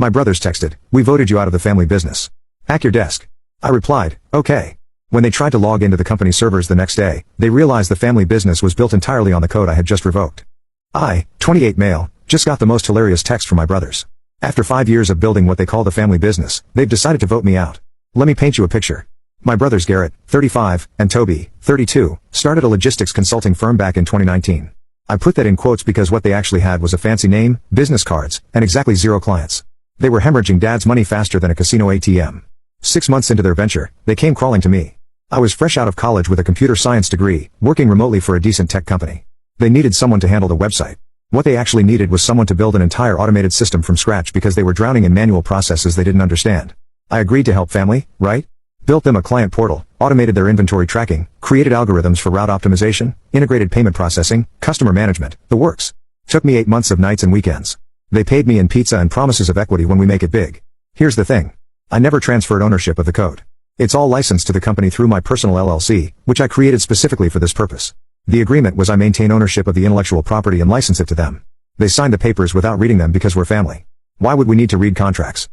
My brothers texted, "We voted you out of the family business. Hack your desk." I replied, "Okay." When they tried to log into the company servers the next day, they realized the family business was built entirely on the code I had just revoked. I, 28 male, just got the most hilarious text from my brothers. After 5 years of building what they call the family business, they've decided to vote me out. Let me paint you a picture. My brothers Garrett, 35, and Toby, 32, started a logistics consulting firm back in 2019. I put that in quotes because what they actually had was a fancy name, business cards, and exactly 0 clients. They were hemorrhaging dad's money faster than a casino ATM. 6 months into their venture, they came crawling to me. I was fresh out of college with a computer science degree, working remotely for a decent tech company. They needed someone to handle the website. What they actually needed was someone to build an entire automated system from scratch because they were drowning in manual processes they didn't understand. I agreed to help family, right? Built them a client portal, automated their inventory tracking, created algorithms for route optimization, integrated payment processing, customer management, the works. Took me 8 months of nights and weekends. They paid me in pizza and promises of equity when we make it big. Here's the thing. I never transferred ownership of the code. It's all licensed to the company through my personal LLC, which I created specifically for this purpose. The agreement was I maintain ownership of the intellectual property and license it to them. They signed the papers without reading them because we're family. Why would we need to read contracts?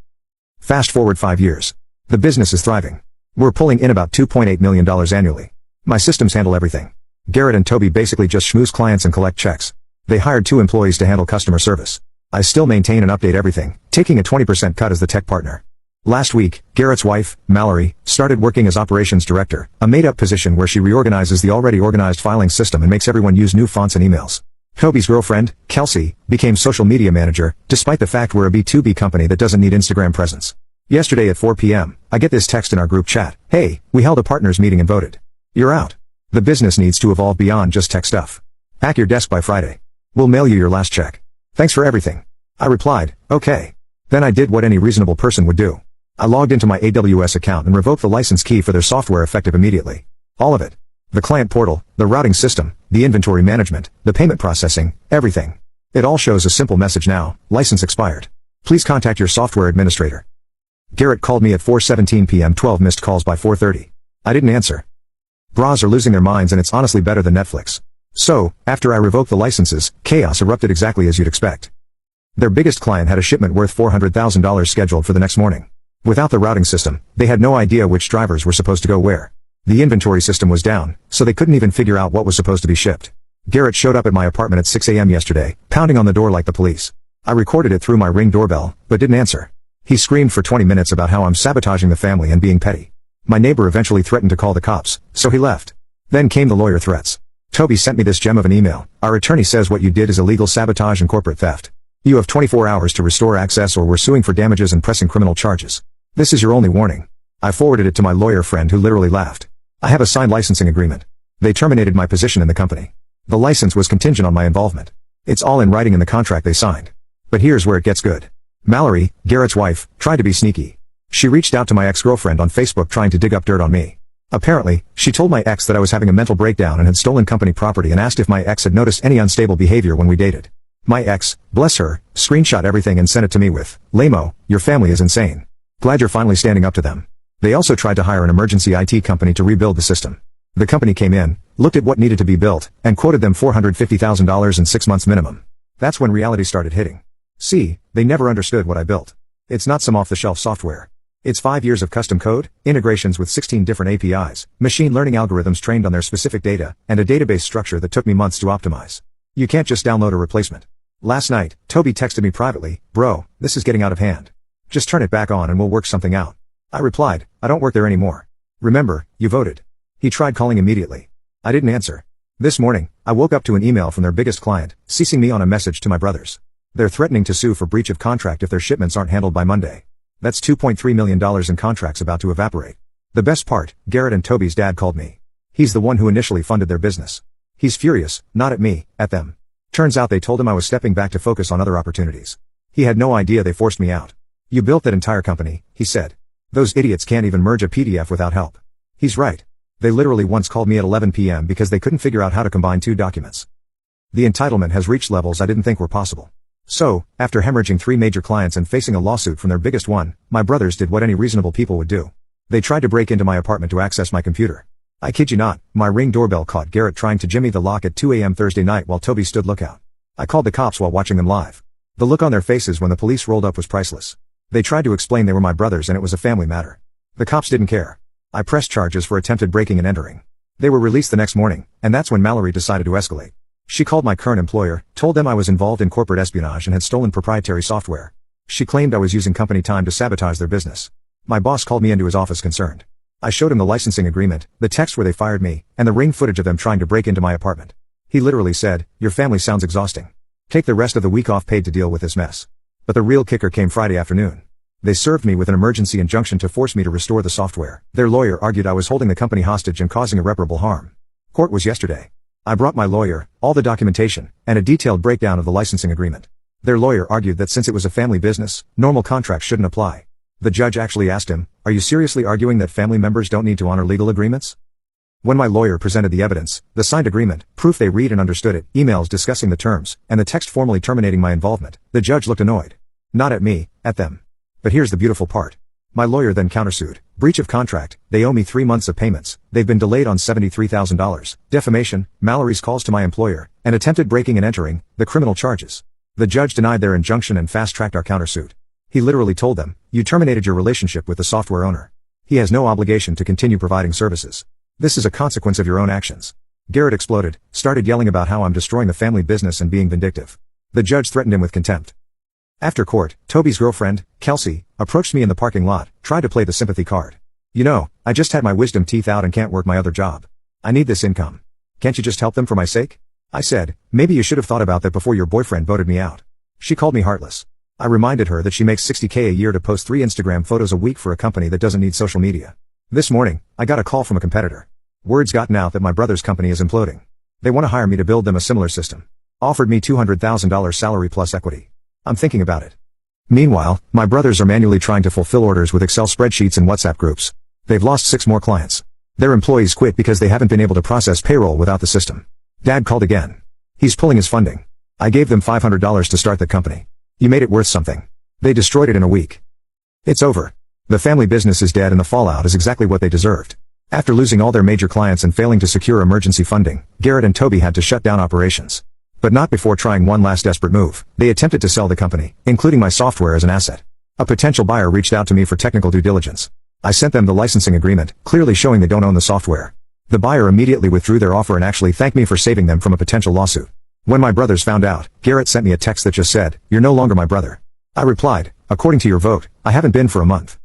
Fast forward 5 years. The business is thriving. We're pulling in about $2.8 million annually. My systems handle everything. Garrett and Toby basically just schmooze clients and collect checks. They hired 2 employees to handle customer service. I still maintain and update everything, taking a 20% cut as the tech partner. Last week, Garrett's wife, Mallory, started working as operations director, a made-up position where she reorganizes the already organized filing system and makes everyone use new fonts and emails. Toby's girlfriend, Kelsey, became social media manager, despite the fact we're a B2B company that doesn't need Instagram presence. Yesterday at 4 p.m., I get this text in our group chat, "Hey, we held a partners meeting and voted. You're out. The business needs to evolve beyond just tech stuff. Pack your desk by Friday. We'll mail you your last check. Thanks for everything." I replied, "Okay." Then I did what any reasonable person would do. I logged into my AWS account and revoked the license key for their software effective immediately. All of it. The client portal, the routing system, the inventory management, the payment processing, everything. It all shows a simple message now, license expired. Please contact your software administrator. Garrett called me at 4:17 p.m. 12 missed calls by 4:30. I didn't answer. Bras are losing their minds and it's honestly better than Netflix. So, after I revoked the licenses, chaos erupted exactly as you'd expect. Their biggest client had a shipment worth $400,000 scheduled for the next morning. Without the routing system, they had no idea which drivers were supposed to go where. The inventory system was down, so they couldn't even figure out what was supposed to be shipped. Garrett showed up at my apartment at 6 a.m. yesterday, pounding on the door like the police. I recorded it through my Ring doorbell, but didn't answer. He screamed for 20 minutes about how I'm sabotaging the family and being petty. My neighbor eventually threatened to call the cops, so he left. Then came the lawyer threats. Toby sent me this gem of an email. "Our attorney says what you did is illegal sabotage and corporate theft. You have 24 hours to restore access or we're suing for damages and pressing criminal charges. This is your only warning." I forwarded it to my lawyer friend who literally laughed. I have a signed licensing agreement. They terminated my position in the company. The license was contingent on my involvement. It's all in writing in the contract they signed. But here's where it gets good. Mallory, Garrett's wife, tried to be sneaky. She reached out to my ex-girlfriend on Facebook trying to dig up dirt on me. Apparently, she told my ex that I was having a mental breakdown and had stolen company property and asked if my ex had noticed any unstable behavior when we dated. My ex, bless her, screenshot everything and sent it to me with, "Lamo, your family is insane. Glad you're finally standing up to them." They also tried to hire an emergency IT company to rebuild the system. The company came in, looked at what needed to be built, and quoted them $450,000 in 6 months minimum. That's when reality started hitting. See, they never understood what I built. It's not some off-the-shelf software. It's 5 years of custom code, integrations with 16 different APIs, machine learning algorithms trained on their specific data, and a database structure that took me months to optimize. You can't just download a replacement. Last night, Toby texted me privately, "Bro, this is getting out of hand. Just turn it back on and we'll work something out." I replied, "I don't work there anymore. Remember, you voted." He tried calling immediately. I didn't answer. This morning, I woke up to an email from their biggest client, CCing me on a message to my brothers. They're threatening to sue for breach of contract if their shipments aren't handled by Monday. That's $2.3 million in contracts about to evaporate. The best part, Garrett and Toby's dad called me. He's the one who initially funded their business. He's furious, not at me, at them. Turns out they told him I was stepping back to focus on other opportunities. He had no idea they forced me out. "You built that entire company," he said. "Those idiots can't even merge a PDF without help." He's right. They literally once called me at 11 p.m. because they couldn't figure out how to combine 2 documents. The entitlement has reached levels I didn't think were possible. So, after hemorrhaging 3 major clients and facing a lawsuit from their biggest one, my brothers did what any reasonable people would do. They tried to break into my apartment to access my computer. I kid you not, my Ring doorbell caught Garrett trying to jimmy the lock at 2 a.m. Thursday night while Toby stood lookout. I called the cops while watching them live. The look on their faces when the police rolled up was priceless. They tried to explain they were my brothers and it was a family matter. The cops didn't care. I pressed charges for attempted breaking and entering. They were released the next morning, and that's when Mallory decided to escalate. She called my current employer, told them I was involved in corporate espionage and had stolen proprietary software. She claimed I was using company time to sabotage their business. My boss called me into his office concerned. I showed him the licensing agreement, the text where they fired me, and the ring footage of them trying to break into my apartment. He literally said, "Your family sounds exhausting. Take the rest of the week off paid to deal with this mess." But the real kicker came Friday afternoon. They served me with an emergency injunction to force me to restore the software. Their lawyer argued I was holding the company hostage and causing irreparable harm. Court was yesterday. I brought my lawyer, all the documentation, and a detailed breakdown of the licensing agreement. Their lawyer argued that since it was a family business, normal contracts shouldn't apply. The judge actually asked him, "Are you seriously arguing that family members don't need to honor legal agreements?" When my lawyer presented the evidence, the signed agreement, proof they read and understood it, emails discussing the terms, and the text formally terminating my involvement, the judge looked annoyed. Not at me, at them. But here's the beautiful part. My lawyer then countersued. Breach of contract, they owe me 3 months of payments, they've been delayed on $73,000, defamation, Mallory's calls to my employer, and attempted breaking and entering, the criminal charges. The judge denied their injunction and fast-tracked our countersuit. He literally told them, "You terminated your relationship with the software owner. He has no obligation to continue providing services. This is a consequence of your own actions." Garrett exploded, started yelling about how I'm destroying the family business and being vindictive. The judge threatened him with contempt. After court, Toby's girlfriend, Kelsey, approached me in the parking lot, tried to play the sympathy card. "You know, I just had my wisdom teeth out and can't work my other job. I need this income. Can't you just help them for my sake?" I said, "Maybe you should have thought about that before your boyfriend voted me out." She called me heartless. I reminded her that she makes $60K a year to post 3 Instagram photos a week for a company that doesn't need social media. This morning, I got a call from a competitor. Word's gotten out that my brother's company is imploding. They want to hire me to build them a similar system. Offered me $200,000 salary plus equity. I'm thinking about it. Meanwhile, my brothers are manually trying to fulfill orders with Excel spreadsheets and WhatsApp groups. They've lost 6 more clients. Their employees quit because they haven't been able to process payroll without the system. Dad called again. He's pulling his funding. I gave them $500 to start the company. You made it worth something. They destroyed it in a week. It's over. The family business is dead and the fallout is exactly what they deserved. After losing all their major clients and failing to secure emergency funding, Garrett and Toby had to shut down operations. But not before trying one last desperate move. They attempted to sell the company, including my software as an asset. A potential buyer reached out to me for technical due diligence. I sent them the licensing agreement, clearly showing they don't own the software. The buyer immediately withdrew their offer and actually thanked me for saving them from a potential lawsuit. When my brothers found out, Garrett sent me a text that just said, "You're no longer my brother." I replied, "According to your vote, I haven't been for a month."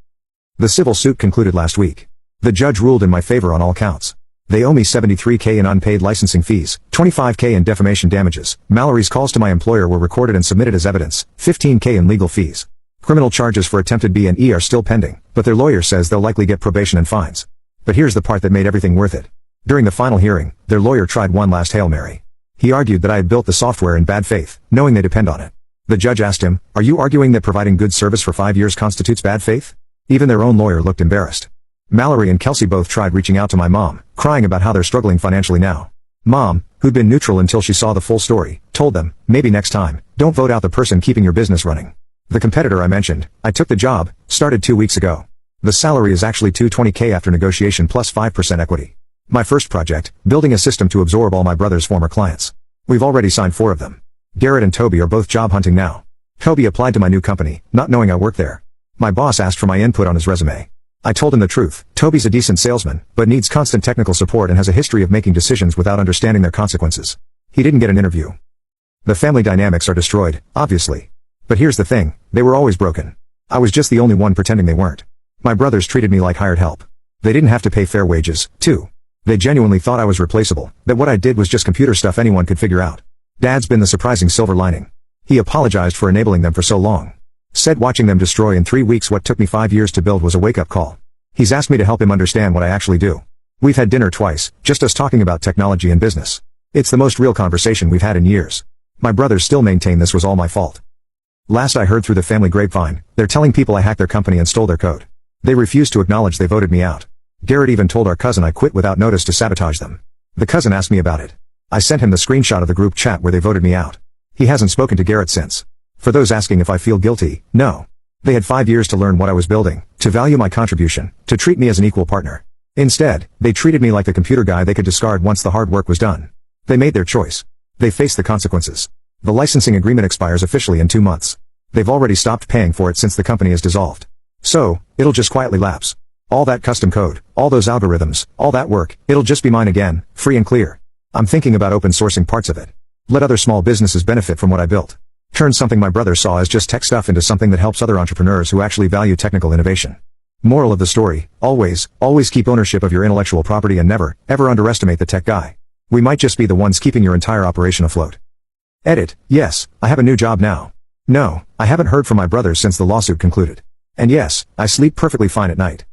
The civil suit concluded last week. The judge ruled in my favor on all counts. They owe me $73K in unpaid licensing fees, $25K in defamation damages. Mallory's calls to my employer were recorded and submitted as evidence, $15K in legal fees. Criminal charges for attempted B&E are still pending, but their lawyer says they'll likely get probation and fines. But here's the part that made everything worth it. During the final hearing, their lawyer tried one last Hail Mary. He argued that I had built the software in bad faith, knowing they depend on it. The judge asked him, "Are you arguing that providing good service for 5 years constitutes bad faith?" Even their own lawyer looked embarrassed. Mallory and Kelsey both tried reaching out to my mom, crying about how they're struggling financially now. Mom, who'd been neutral until she saw the full story, told them, "Maybe next time, don't vote out the person keeping your business running." The competitor I mentioned, I took the job, started 2 weeks ago. The salary is actually $220K after negotiation plus 5% equity. My first project, building a system to absorb all my brother's former clients. We've already signed 4 of them. Garrett and Toby are both job hunting now. Toby applied to my new company, not knowing I work there. My boss asked for my input on his resume. I told him the truth. Toby's a decent salesman, but needs constant technical support and has a history of making decisions without understanding their consequences. He didn't get an interview. The family dynamics are destroyed, obviously. But here's the thing, they were always broken. I was just the only one pretending they weren't. My brothers treated me like hired help. They didn't have to pay fair wages, too. They genuinely thought I was replaceable, that what I did was just computer stuff anyone could figure out. Dad's been the surprising silver lining. He apologized for enabling them for so long. Said watching them destroy in 3 weeks what took me 5 years to build was a wake-up call. He's asked me to help him understand what I actually do. We've had dinner twice, just us talking about technology and business. It's the most real conversation we've had in years. My brothers still maintain this was all my fault. Last I heard through the family grapevine, they're telling people I hacked their company and stole their code. They refuse to acknowledge they voted me out. Garrett even told our cousin I quit without notice to sabotage them. The cousin asked me about it. I sent him the screenshot of the group chat where they voted me out. He hasn't spoken to Garrett since. For those asking if I feel guilty, no. They had 5 years to learn what I was building, to value my contribution, to treat me as an equal partner. Instead, they treated me like the computer guy they could discard once the hard work was done. They made their choice. They faced the consequences. The licensing agreement expires officially in 2 months. They've already stopped paying for it since the company is dissolved. So, it'll just quietly lapse. All that custom code, all those algorithms, all that work, it'll just be mine again, free and clear. I'm thinking about open sourcing parts of it. Let other small businesses benefit from what I built. Turn something my brother saw as just tech stuff into something that helps other entrepreneurs who actually value technical innovation. Moral of the story, always keep ownership of your intellectual property and never, ever underestimate the tech guy. We might just be the ones keeping your entire operation afloat. Edit, yes, I have a new job now. No, I haven't heard from my brothers since the lawsuit concluded. And yes, I sleep perfectly fine at night.